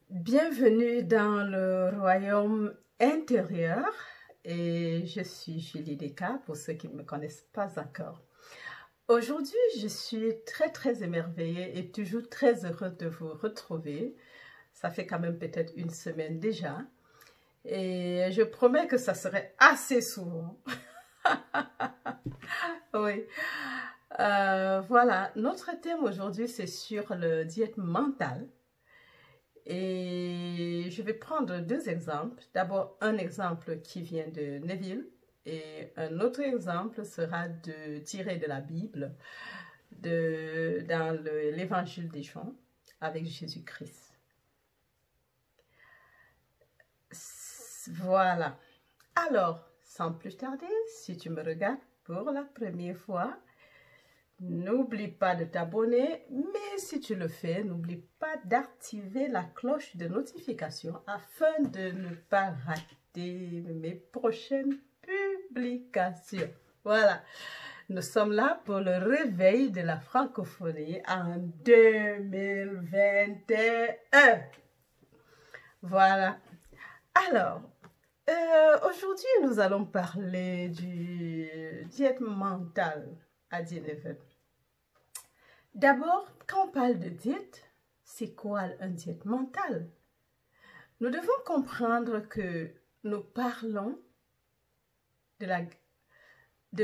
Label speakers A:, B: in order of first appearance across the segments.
A: Bienvenue dans le royaume intérieur et je suis Julie Deka pour ceux qui ne me connaissent pas encore. Aujourd'hui, je suis très émerveillée et toujours très heureuse de vous retrouver. Ça fait quand même peut-être une semaine déjà et je promets que ça serait assez souvent. Oui. Voilà, notre thème aujourd'hui c'est sur le diète mentale. Et je vais prendre deux exemples. D'abord, un exemple qui vient de Neville et un autre exemple sera tiré de la Bible, dans l'évangile des Jean avec Jésus-Christ. Voilà. Alors, sans plus tarder, si tu me regardes pour la première fois, n'oublie pas de t'abonner, mais si tu le fais, n'oublie pas d'activer la cloche de notification afin de ne pas rater mes prochaines publications. Voilà, nous sommes là pour le réveil de la francophonie en 2021. Voilà, alors, aujourd'hui nous allons parler du diète mentale à Genève. D'abord, quand on parle de diète, c'est quoi un diète mental? Nous devons comprendre que nous parlons de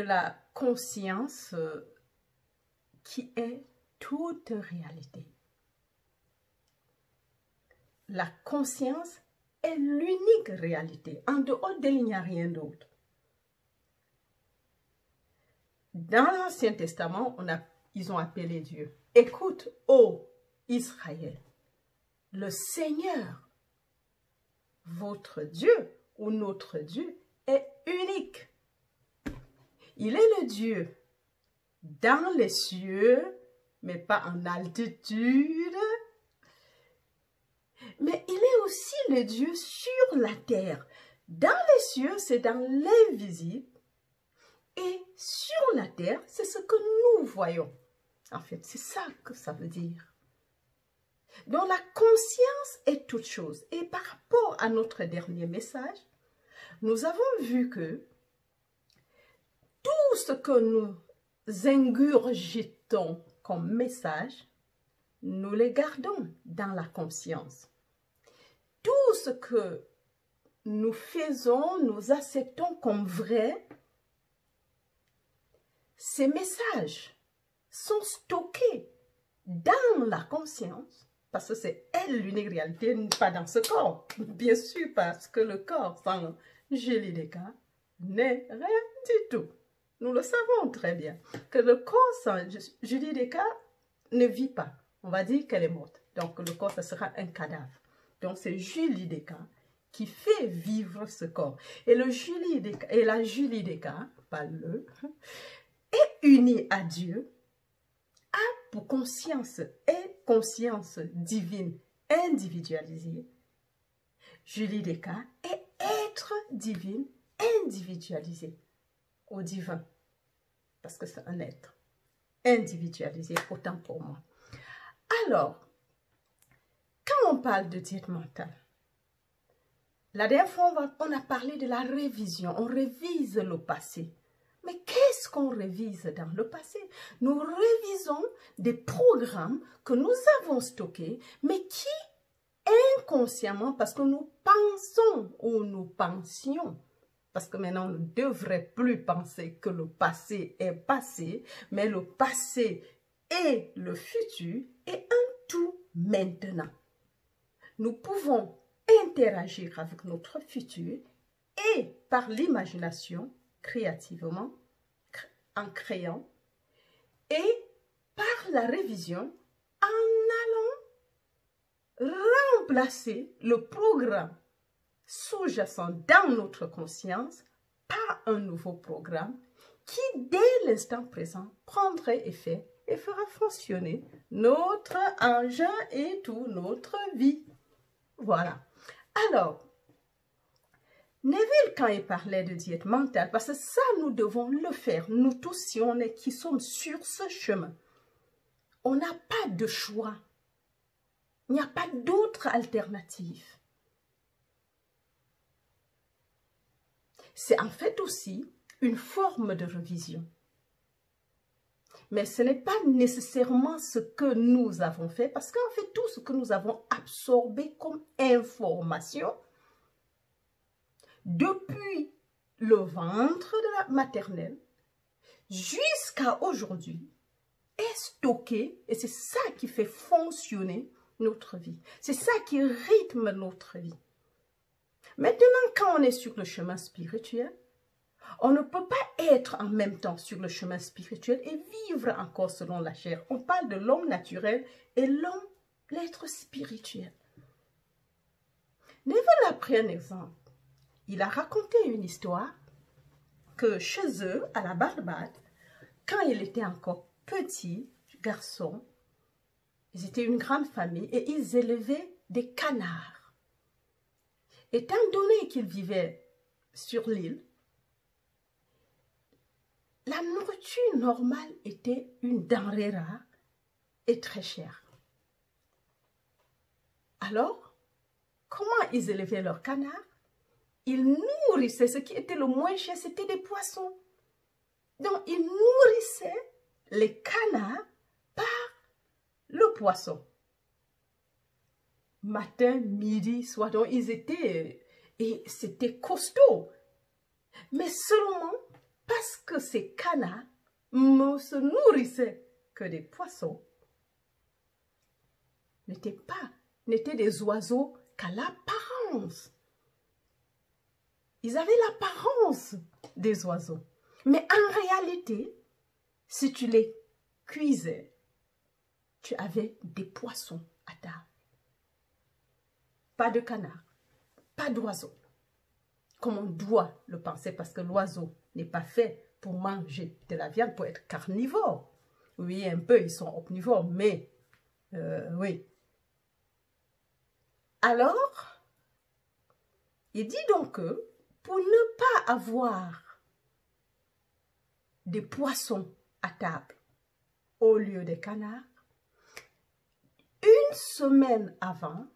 A: la conscience qui est toute réalité. La conscience est l'unique réalité. En dehors d'elle, il n'y a rien d'autre. Dans l'Ancien Testament, ils ont appelé Dieu. Écoute, ô Israël, le Seigneur, votre Dieu ou notre Dieu est unique. Il est le Dieu dans les cieux, mais pas en altitude. Mais il est aussi le Dieu sur la terre. Dans les cieux, c'est dans l'invisible. Et sur la terre, c'est ce que nous voyons. En fait, c'est ça que ça veut dire. Donc, la conscience est toute chose. Et par rapport à notre dernier message, nous avons vu que tout ce que nous ingurgitons comme message, nous les gardons dans la conscience. Tout ce que nous faisons, nous acceptons comme vrai, ces messages sont stockés dans la conscience, parce que c'est elle l'unique réalité, pas dans ce corps. Bien sûr, parce que le corps sans Julie Deka n'est rien du tout. Nous le savons très bien, que le corps sans Julie Deka ne vit pas. On va dire qu'elle est morte. Donc le corps, ça sera un cadavre. Donc c'est Julie Deka qui fait vivre ce corps. Et la Julie Deka, pas le, est unie à Dieu, a pour conscience et conscience divine individualisée. Julie Deka est être divine individualisé au divin, parce que c'est un être individualisé, autant pour moi. Alors, quand on parle de diète mentale, la dernière fois, on a parlé de la révision, on révise le passé. Mais qu'est-ce qu'on révise dans le passé? Nous révisons des programmes que nous avons stockés, mais qui inconsciemment, parce que nous pensons ou nous pensions, parce que maintenant on ne devrait plus penser que le passé est passé, mais le passé et le futur est un tout maintenant. Nous pouvons interagir avec notre futur et par l'imagination, créativement, en créant, et par la révision, en allant remplacer le programme sous-jacent dans notre conscience par un nouveau programme qui, dès l'instant présent, prendrait effet et fera fonctionner notre engin et toute notre vie. Voilà. Alors, Neville, quand il parlait de diète mentale, parce que ça, nous devons le faire, nous tous, si on est qui sommes sur ce chemin, on n'a pas de choix. Il n'y a pas d'autre alternative. C'est en fait aussi une forme de revision. Mais ce n'est pas nécessairement ce que nous avons fait, parce qu'en fait, tout ce que nous avons absorbé comme information, depuis le ventre de la maternelle jusqu'à aujourd'hui, est stocké, et c'est ça qui fait fonctionner notre vie. C'est ça qui rythme notre vie. Maintenant, quand on est sur le chemin spirituel, on ne peut pas être en même temps sur le chemin spirituel et vivre encore selon la chair. On parle de l'homme naturel et l'homme, l'être spirituel. Neville a pris un exemple. Il a raconté une histoire que chez eux, à la Barbade, quand il était encore petit garçon, ils étaient une grande famille et ils élevaient des canards. Étant donné qu'ils vivaient sur l'île, la nourriture normale était une denrée rare et très chère. Alors, comment ils élevaient leurs canards? Ils nourrissaient, ce qui était le moins cher, c'était des poissons. Donc, ils nourrissaient les canards par le poisson. Matin, midi, soir, donc ils étaient, et c'était costaud. Mais seulement parce que ces canards ne se nourrissaient que des poissons, n'étaient des oiseaux qu'à l'apparence. Ils avaient l'apparence des oiseaux. Mais en réalité, si tu les cuisais, tu avais des poissons à table. Pas de canard, pas d'oiseau. Comme on doit le penser, parce que l'oiseau n'est pas fait pour manger de la viande, pour être carnivore. Oui, un peu, ils sont omnivores, mais oui. Alors, il dit donc que pour ne pas avoir des poissons à table au lieu des canards, une semaine avant,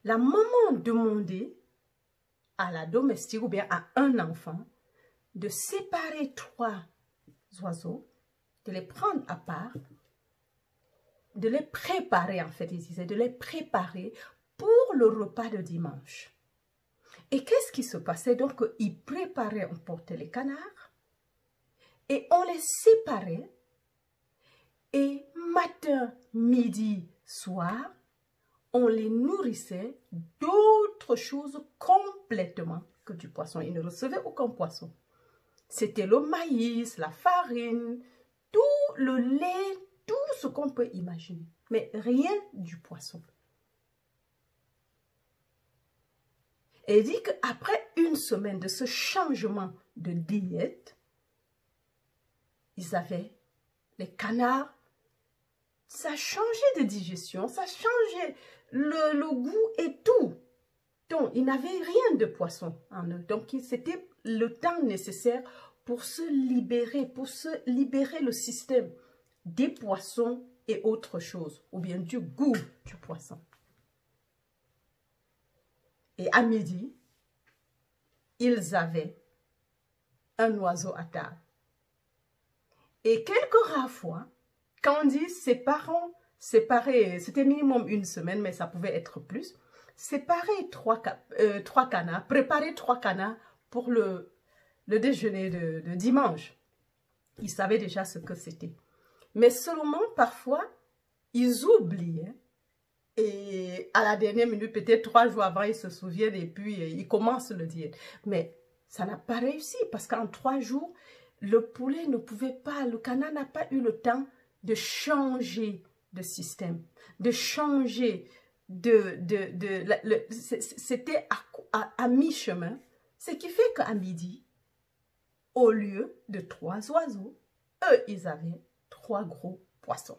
A: la maman demandait à la domestique ou bien à un enfant de séparer 3 oiseaux, de les prendre à part, de les préparer, en fait, ils disaient, de les préparer pour le repas de dimanche. Et qu'est-ce qui se passait? Donc, ils préparaient, on portait les canards et on les séparait. Et matin, midi, soir, on les nourrissait d'autres choses complètement que du poisson. Ils ne recevaient aucun poisson. C'était le maïs, la farine, tout le lait, tout ce qu'on peut imaginer. Mais rien du poisson. Et il dit qu'après une semaine de ce changement de diète, ils avaient les canards. Ça changeait de digestion, ça changeait le goût et tout. Donc, ils n'avaient rien de poisson en eux. Donc, c'était le temps nécessaire pour se libérer le système des poissons et autre chose, ou bien du goût du poisson. Et à midi, ils avaient un oiseau à table. Et quelques rares fois, quand on dit séparer, c'était minimum une semaine, mais ça pouvait être plus, séparer 3 canards, préparer 3 canards pour le déjeuner de dimanche. Ils savaient déjà ce que c'était. Mais seulement, parfois, ils oubliaient. Et à la dernière minute, peut-être 3 jours avant, ils se souviennent et puis ils commencent le diète. Mais ça n'a pas réussi parce qu'en 3 jours, le poulet ne pouvait pas, le canard n'a pas eu le temps de changer de système, de changer c'était à mi-chemin, ce qui fait qu'à midi, au lieu de 3 oiseaux, eux, ils avaient 3 gros poissons.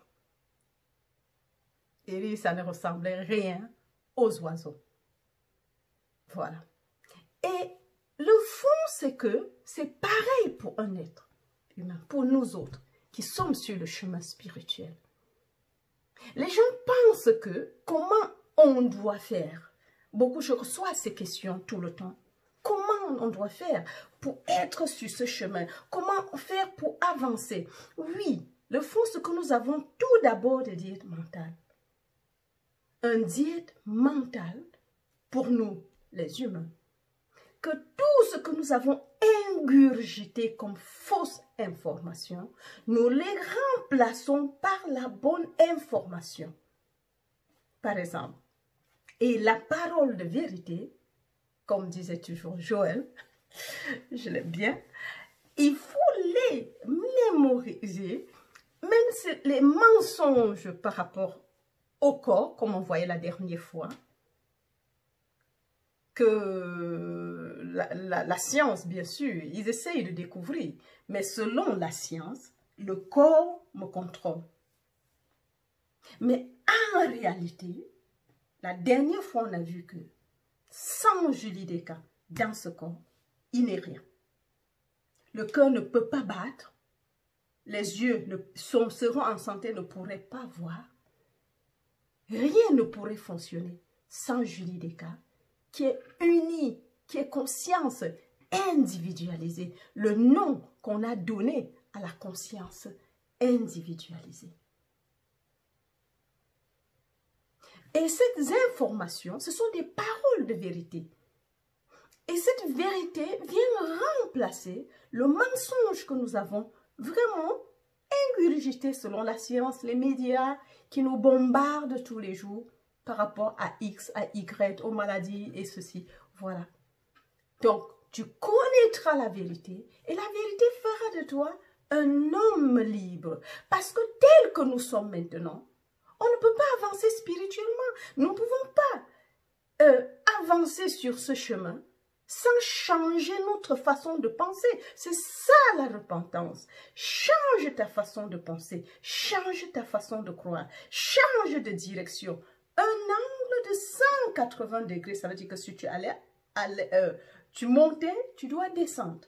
A: Et ça ne ressemblait rien aux oiseaux. Voilà. Et le fond, c'est que c'est pareil pour un être humain, pour nous autres, qui sommes sur le chemin spirituel. Les gens pensent que comment on doit faire. Beaucoup, je reçois ces questions tout le temps. Comment on doit faire pour être sur ce chemin? Comment faire pour avancer? Oui, le fond, c'est que nous avons tout d'abord de diète mentale. Un diète mentale pour nous, les humains. Que tout ce que nous avons ingurgité comme fausse information, nous les remplaçons par la bonne information. Par exemple, et la parole de vérité, comme disait toujours Joël, je l'aime bien, il faut les mémoriser, même si les mensonges par rapport au corps, comme on voyait la dernière fois, que la science, bien sûr, ils essayent de découvrir, mais selon la science, le corps me contrôle. Mais en réalité, la dernière fois, on a vu que sans Julie Descamps dans ce corps, il n'est rien. Le cœur ne peut pas battre, les yeux seront en santé, ne pourraient pas voir. Rien ne pourrait fonctionner sans Julie Descamps, qui est unie, qui est conscience individualisée. Le nom qu'on a donné à la conscience individualisée. Et ces informations, ce sont des paroles de vérité. Et cette vérité vient remplacer le mensonge que nous avons vraiment ingurgité selon la science, les médias qui nous bombardent tous les jours par rapport à X, à Y, aux maladies et ceci. Voilà. Donc, tu connaîtras la vérité et la vérité fera de toi un homme libre. Parce que tel que nous sommes maintenant, on ne peut pas avancer spirituellement. Nous ne pouvons pas avancer sur ce chemin sans changer notre façon de penser. C'est ça la repentance. Change ta façon de penser, change ta façon de croire, change de direction. Un angle de 180 degrés, ça veut dire que si tu allais, tu montais, tu dois descendre.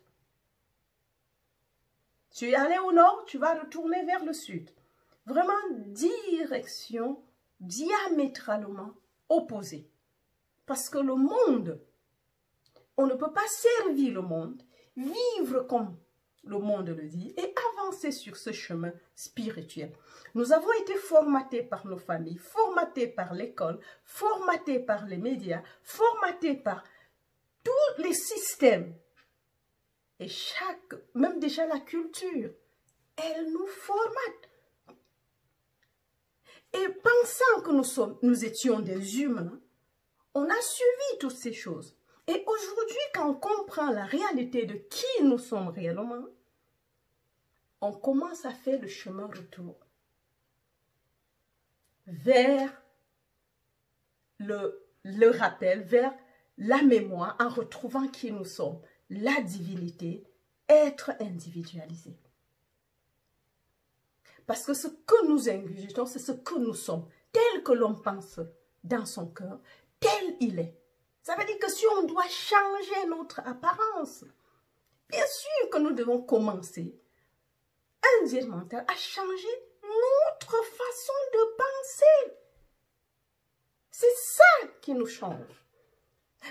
A: Tu es allé au nord, tu vas retourner vers le sud. Vraiment direction diamétralement opposée. Parce que le monde, on ne peut pas servir le monde, vivre comme le monde le dit et avancer sur ce chemin spirituel. Nous avons été formatés par nos familles, formatés par l'école, formatés par les médias, formatés par tous les systèmes. Et même déjà la culture, elle nous formate. Et pensant que nous étions des humains, on a suivi toutes ces choses. Et aujourd'hui, quand on comprend la réalité de qui nous sommes réellement, on commence à faire le chemin retour vers le rappel, vers la mémoire, en retrouvant qui nous sommes, la divinité, être individualisé. Parce que ce que nous ingurgitons, c'est ce que nous sommes, tel que l'on pense dans son cœur, tel il est. Ça veut dire que si on doit changer notre apparence, bien sûr que nous devons commencer un diète mental à changer notre façon de penser. C'est ça qui nous change.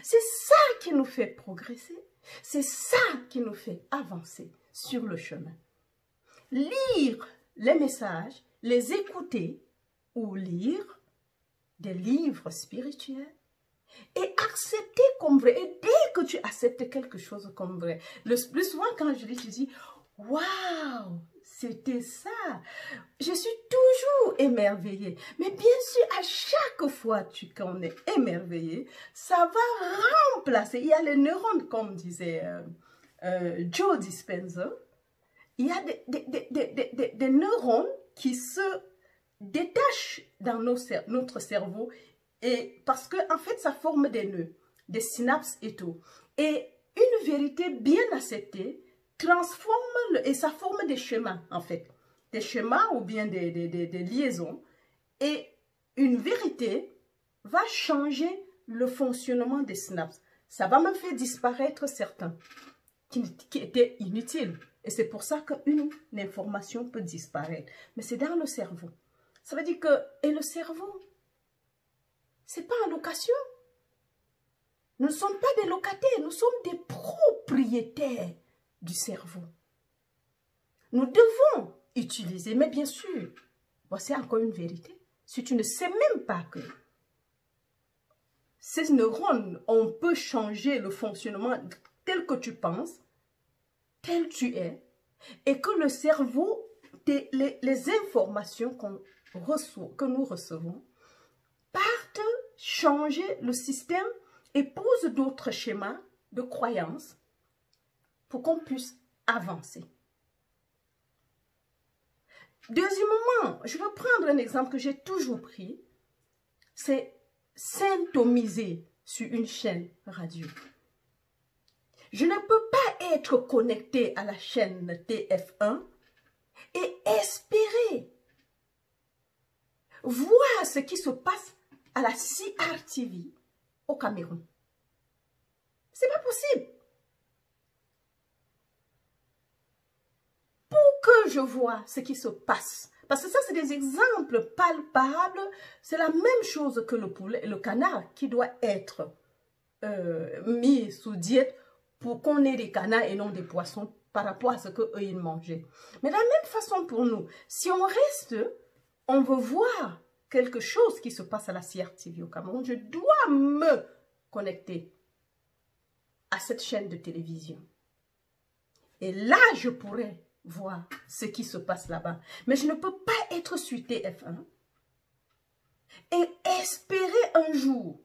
A: C'est ça qui nous fait progresser. C'est ça qui nous fait avancer sur le chemin. Lire les messages, les écouter ou lire des livres spirituels et accepter comme vrai. Et dès que tu acceptes quelque chose comme vrai, le plus souvent quand je dis, waouh, c'était ça. Je suis toujours émerveillée. Mais bien sûr, à chaque fois qu'on est émerveillé, ça va remplacer. Il y a les neurones, comme disait Joe Dispenza. Il y a des neurones qui se détachent dans notre cerveau. Et parce que en fait, ça forme des nœuds, des synapses et tout. Et une vérité bien acceptée transforme et ça forme des schémas en fait. Des schémas ou bien des liaisons. Et une vérité va changer le fonctionnement des synapses. Ça va même faire disparaître certains qui étaient inutiles. Et c'est pour ça qu'une information peut disparaître. Mais c'est dans le cerveau. Ça veut dire que, et le cerveau, c'est pas en location. Nous ne sommes pas des locataires, nous sommes des propriétaires du cerveau. Nous devons utiliser, mais bien sûr, voici encore une vérité. Si tu ne sais même pas que ces neurones, on peut changer le fonctionnement tel que tu penses, tel tu es, et que le cerveau, les informations que nous recevons, partent changer le système et posent d'autres schémas de croyances pour qu'on puisse avancer. Deuxièmement, je veux prendre un exemple que j'ai toujours pris, c'est synthomiser sur une chaîne radio. Je ne peux pas être connecté à la chaîne TF1 et espérer voir ce qui se passe à la CRTV au Cameroun. C'est pas possible. Pour que je vois ce qui se passe, parce que ça, c'est des exemples palpables. C'est la même chose que le poulet et le canard qui doit être mis sous diète pour qu'on ait des canards et non des poissons par rapport à ce qu'eux, ils mangeaient. Mais de la même façon pour nous, si on reste, on veut voir quelque chose qui se passe à la CRTV au Cameroun, je dois me connecter à cette chaîne de télévision. Et là, je pourrais voir ce qui se passe là-bas. Mais je ne peux pas être sur TF1 et espérer un jour,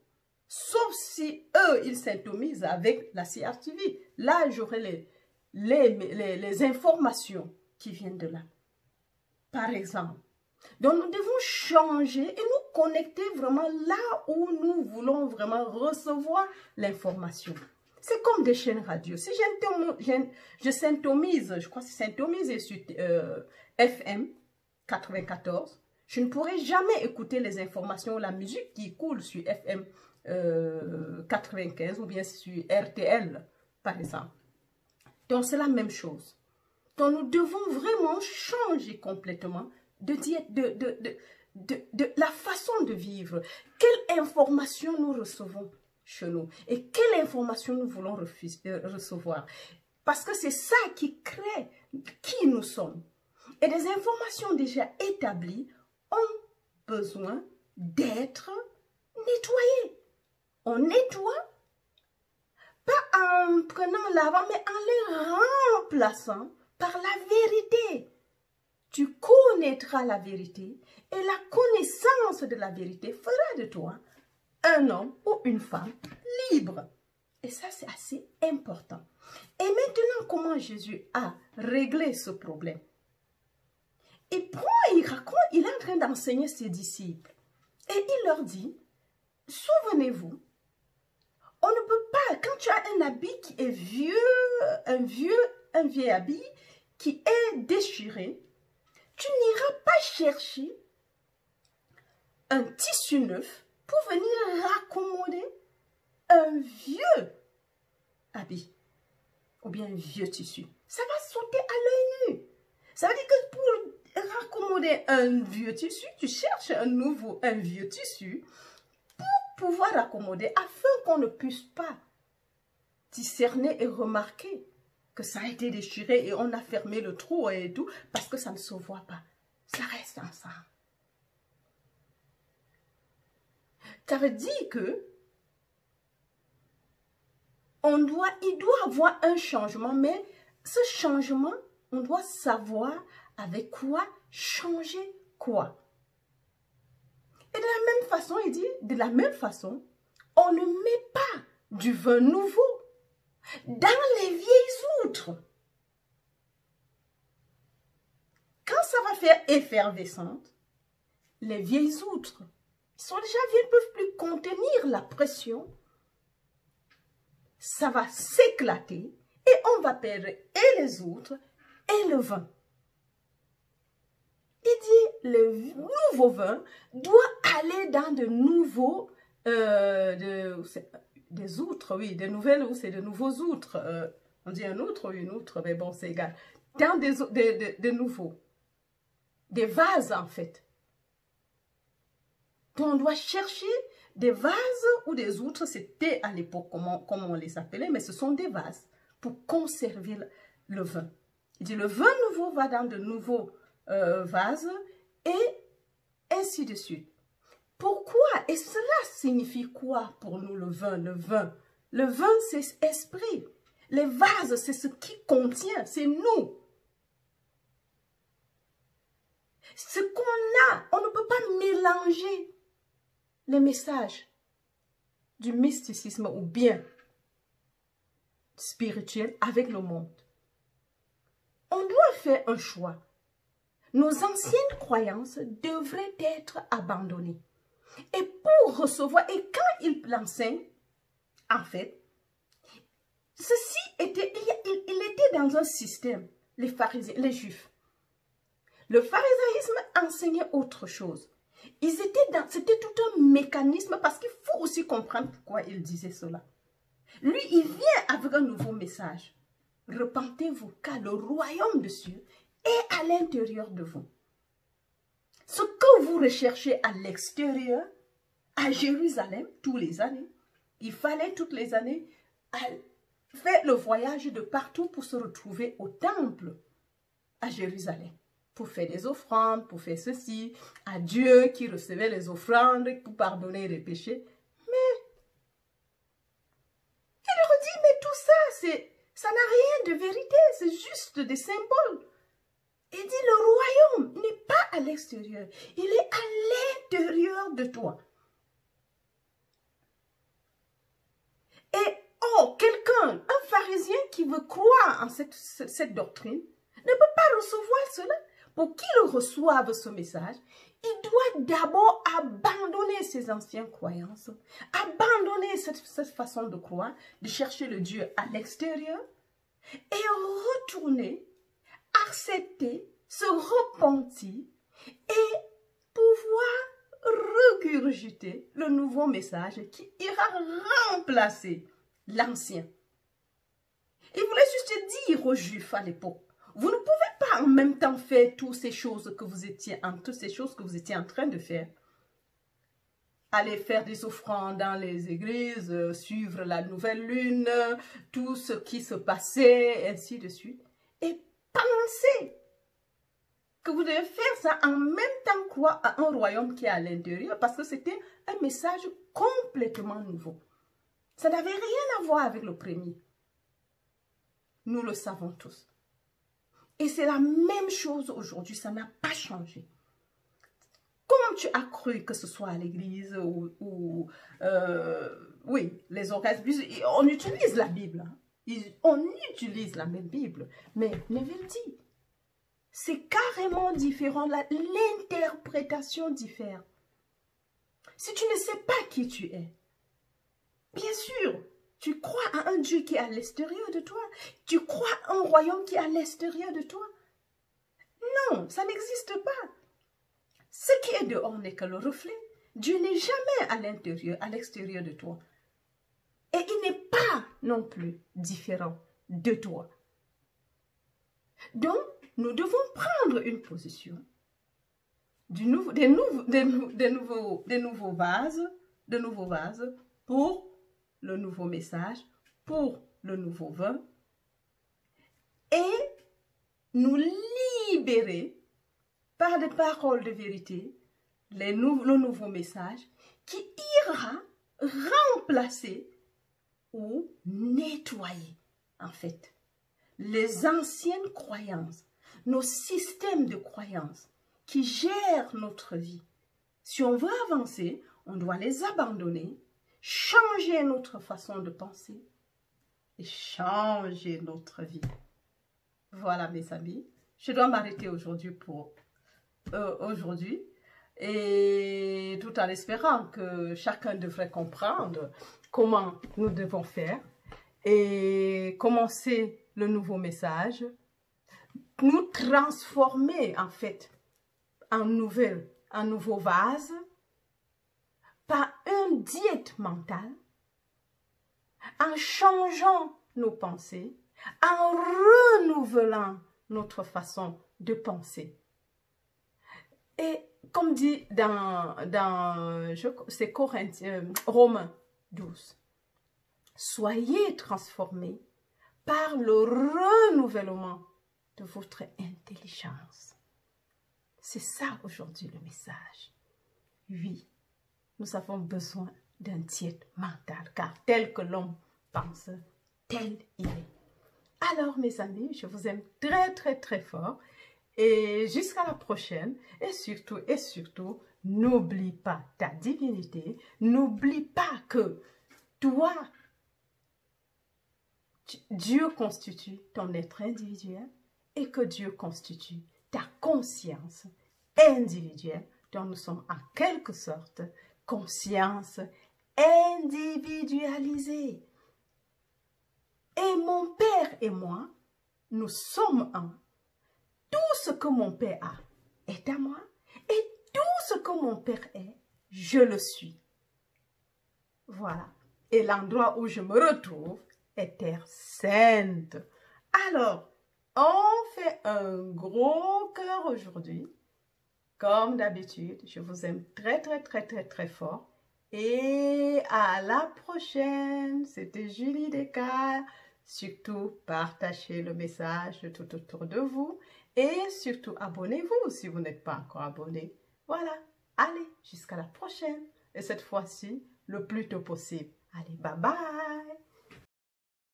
A: sauf si eux, ils s'intomisent avec la CRTV. Là, j'aurai les informations qui viennent de là. Par exemple. Donc, nous devons changer et nous connecter vraiment là où nous voulons vraiment recevoir l'information. C'est comme des chaînes radio. Si je syntomise, je crois que c'est syntomisé sur FM 94, je ne pourrai jamais écouter les informations, la musique qui coule sur FM 95 ou bien sur RTL, par exemple. Donc, c'est la même chose. Donc, nous devons vraiment changer complètement de la façon de vivre. Quelle information nous recevons chez nous et quelle information nous voulons recevoir. Parce que c'est ça qui crée qui nous sommes. Et des informations déjà établies ont besoin d'être nettoyées. On nettoie, pas en prenant l'avant, mais en les remplaçant par la vérité. Tu connaîtras la vérité et la connaissance de la vérité fera de toi un homme ou une femme libre. Et ça, c'est assez important. Et maintenant, comment Jésus a réglé ce problème? Il raconte, il est en train d'enseigner ses disciples. Et il leur dit, souvenez-vous, on ne peut pas, quand tu as un habit qui est vieux, un vieil habit qui est déchiré, tu n'iras pas chercher un tissu neuf pour venir raccommoder un vieux habit ou bien un vieux tissu. Ça va sauter à l'œil nu. Ça veut dire que pour raccommoder un vieux tissu, tu cherches un vieux tissu pour pouvoir raccommoder afin qu'on ne puisse pas discerner et remarquer que ça a été déchiré et on a fermé le trou et tout parce que ça ne se voit pas. Ça reste ensemble. Ça veut dire que il doit avoir un changement, mais ce changement, on doit savoir avec quoi changer quoi. Et de la même façon, il dit, de la même façon, on ne met pas du vin nouveau dans les vieilles outres. Quand ça va faire effervescente, les vieilles outres sont déjà vieilles, ne peuvent plus contenir la pression. Ça va s'éclater et on va perdre et les outres et le vin. Il dit, le nouveau vin doit aller dans de nouveaux, des outres, oui, des nouvelles, ou c'est de nouveaux outres. On dit un outre ou une outre, mais bon, c'est égal. Dans des nouveaux, des vases en fait. Donc, on doit chercher des vases ou des outres, c'était à l'époque comment on les appelait, mais ce sont des vases pour conserver le vin. Il dit, le vin nouveau va dans de nouveaux vases et ainsi de suite. Pourquoi? Et cela signifie quoi pour nous le vin? Le vin, c'est esprit. Les vases, c'est ce qui contient, c'est nous. Ce qu'on a, on ne peut pas mélanger les messages du mysticisme ou bien spirituel avec le monde. On doit faire un choix. Nos anciennes croyances devraient être abandonnées. Et pour recevoir, et quand il l'enseigne, en fait, ceci était, il était dans un système, les pharisiens, les juifs. Le pharisaïsme enseignait autre chose. C'était tout un mécanisme parce qu'il faut aussi comprendre pourquoi il disait cela. Lui, il vient avec un nouveau message. Repentez-vous, car le royaume de Dieu est à l'intérieur de vous. Ce que vous recherchez à l'extérieur, à Jérusalem, tous les années, il fallait toutes les années faire le voyage de partout pour se retrouver au temple à Jérusalem. Pour faire des offrandes, pour faire ceci, à Dieu qui recevait les offrandes, pour pardonner les péchés. Mais, il leur dit, mais tout ça, ça n'a rien de vérité, c'est juste des symboles. Il dit, le royaume n'est pas à l'extérieur, il est à l'intérieur de toi. Et, oh, quelqu'un, un pharisien qui veut croire en cette doctrine, ne peut pas recevoir cela. Pour qu'il reçoive ce message, il doit d'abord abandonner ses anciennes croyances, abandonner cette façon de croire, de chercher le Dieu à l'extérieur et retourner, accepter, se repentir et pouvoir regurgiter le nouveau message qui ira remplacer l'ancien. Il voulait juste dire aux Juifs à l'époque, vous ne pouvez pas en même temps faire toutes ces choses que vous étiez en train de faire. Aller faire des offrandes dans les églises, suivre la nouvelle lune, tout ce qui se passait, ainsi de suite. Et pensez que vous devez faire ça en même temps croire à un royaume qui est à l'intérieur, parce que c'était un message complètement nouveau. Ça n'avait rien à voir avec le premier. Nous le savons tous. Et c'est la même chose aujourd'hui, ça n'a pas changé. Comme tu as cru que ce soit à l'église ou oui, les orgasmes, on utilise la Bible. Hein. On utilise la même Bible. Mais Neville dit, c'est carrément différent. L'interprétation diffère. Si tu ne sais pas qui tu es, bien sûr, tu crois à un Dieu qui est à l'extérieur de toi. Tu crois à un royaume qui est à l'extérieur de toi. Non, ça n'existe pas. Ce qui est dehors n'est que le reflet. Dieu n'est jamais à l'intérieur, à l'extérieur de toi. Et il n'est pas non plus différent de toi. Donc, nous devons prendre une position des nouveaux vases pour le nouveau message, pour le nouveau vin, et nous libérer par des paroles de vérité, le nouveau message qui ira remplacer ou nettoyer, en fait, les anciennes croyances, nos systèmes de croyances qui gèrent notre vie. Si on veut avancer, on doit les abandonner, changer notre façon de penser et changer notre vie. Voilà mes amis, je dois m'arrêter aujourd'hui et tout en espérant que chacun devrait comprendre comment nous devons faire et commencer le nouveau message, nous transformer en fait en nouveau vase par une diète mentale, en changeant nos pensées, en renouvelant notre façon de penser. Et comme dit c'est Romains 12, soyez transformés par le renouvellement de votre intelligence. C'est ça aujourd'hui le message. Oui, nous avons besoin d'un tiède mental, car tel que l'homme pense, tel il est. Alors mes amis, je vous aime très très très fort et jusqu'à la prochaine. Et surtout, n'oublie pas ta divinité, n'oublie pas que toi, Dieu constitue ton être individuel et que Dieu constitue ta conscience individuelle dont nous sommes en quelque sorte conscience individualisée. Et mon Père et moi, nous sommes un. Tout ce que mon Père a est à moi et tout ce que mon Père est, je le suis. Voilà. Et l'endroit où je me retrouve est Terre Sainte. Alors, on fait un gros cœur aujourd'hui. Comme d'habitude, je vous aime très, très, très, très, très fort. Et à la prochaine. C'était Julie Descartes. Surtout, partagez le message tout autour de vous. Et surtout, abonnez-vous si vous n'êtes pas encore abonné. Voilà. Allez, jusqu'à la prochaine. Et cette fois-ci, le plus tôt possible. Allez, bye bye.